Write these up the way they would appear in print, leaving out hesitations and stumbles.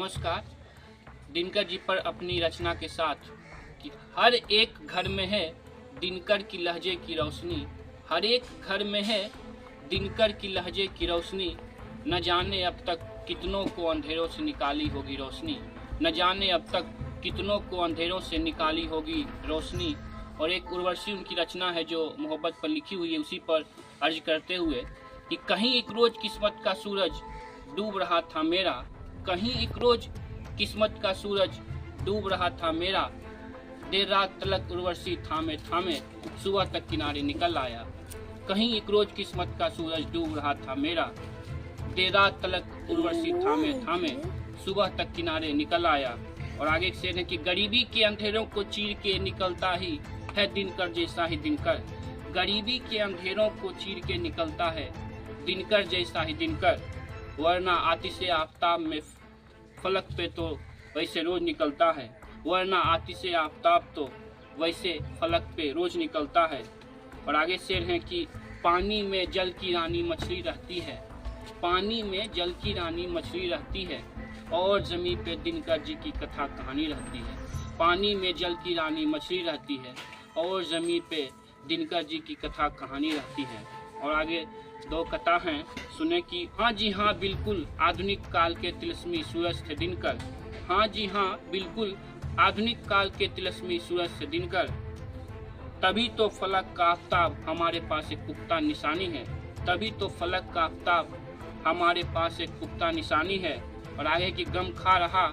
नमस्कार। दिनकर जी पर अपनी रचना के साथ कि हर एक घर में है दिनकर की लहजे की रोशनी, हर एक घर में है दिनकर की लहजे की रोशनी। न जाने अब तक कितनों को अंधेरों से निकाली होगी रोशनी, न जाने अब तक कितनों को अंधेरों से निकाली होगी रोशनी। और एक उर्वशी उनकी रचना है जो मोहब्बत पर लिखी हुई है, उसी पर अर्ज करते हुए कि कहीं एक रोज किस्मत का सूरज डूब रहा था मेरा, कहीं एक रोज किस्मत का सूरज डूब रहा था मेरा। देर रात तलक उर्वशी थामे थामे सुबह तक किनारे निकल आया। कहीं एक रोज किस्मत का सूरज डूब रहा था मेरा, देर रात तलक उर्वशी थामे थामे सुबह तक किनारे निकल आया। और आगे एक शेर है कि गरीबी के अंधेरों को चीर के निकलता ही है दिनकर जैसा ही दिनकर, गरीबी के अंधेरों को चीर के निकलता है दिनकर जैसा ही दिनकर। वरना आतिशे आफताब में फलक पे तो वैसे रोज निकलता है, वरना आतिशे आफताब तो वैसे फलक पे रोज निकलता है। और आगे शेर है कि पानी में जल की रानी मछली रहती है, पानी में जल की रानी मछली रहती है और जमीन पे दिनकर जी की कथा कहानी रहती है। पानी में जल की रानी मछली रहती है और जमीन पे दिनकर जी की कथा कहानी रहती है। और आगे दो कथा हैं, सुने कि हाँ जी हाँ बिल्कुल आधुनिक काल के तिलस्मी सूरज थे दिनकर, हाँ जी हाँ बिल्कुल आधुनिक काल के तिलस्मी सूरज थे दिनकर। तभी तो फलक का आफताब हमारे पास एक पुख्ता निशानी है, तभी तो फलक का आफताब हमारे पास एक पुख्ता निशानी है। और आगे की गम खा रहा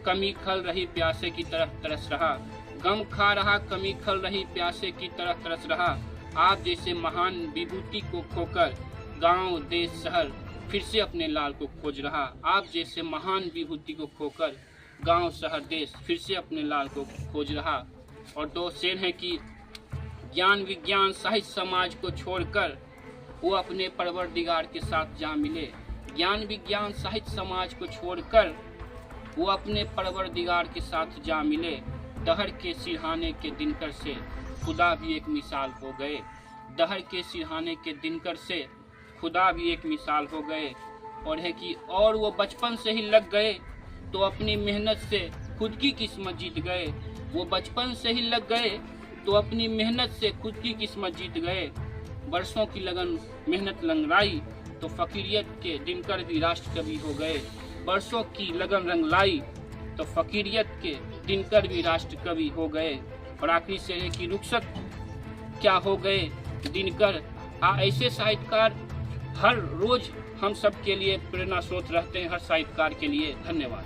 कमी खल रही प्यासे की तरफ तरस रहा, गम खा रहा कमी खल रही प्यासे की तरफ तरस रहा। आप जैसे महान विभूति को खोकर गांव देश शहर फिर से अपने लाल को खोज रहा, आप जैसे महान विभूति को खोकर गांव शहर देश फिर से अपने लाल को खोज रहा। और दो शेर हैं कि ज्ञान विज्ञान साहित्य समाज को छोड़कर वो अपने परवरदिगार के साथ जा मिले, ज्ञान विज्ञान साहित्य समाज को छोड़कर वो अपने परवरदिगार के साथ जा मिले। दहर के सिरहाने के दिनकर से खुदा भी एक मिसाल हो गए, दहर के सिरहाने के दिनकर से खुदा भी एक मिसाल हो गए। और है कि और वो बचपन से ही लग गए तो अपनी मेहनत से खुद की किस्मत जीत गए, वो बचपन से ही लग गए तो अपनी मेहनत से खुद की किस्मत जीत गए। बरसों की लगन मेहनत लंगड़ाई तो फकीरियत के दिनकर भी राष्ट्र कवि हो गए, बरसों की लगन रंग लाई तो फकीरियत के दिनकर भी राष्ट्र कवि हो गए। और आखिरी शेर है कि रुखसत क्या हो गए दिनकर, ऐसे साहित्यकार हर रोज हम सब के लिए प्रेरणा स्रोत रहते हैं, हर साहित्यकार के लिए। धन्यवाद।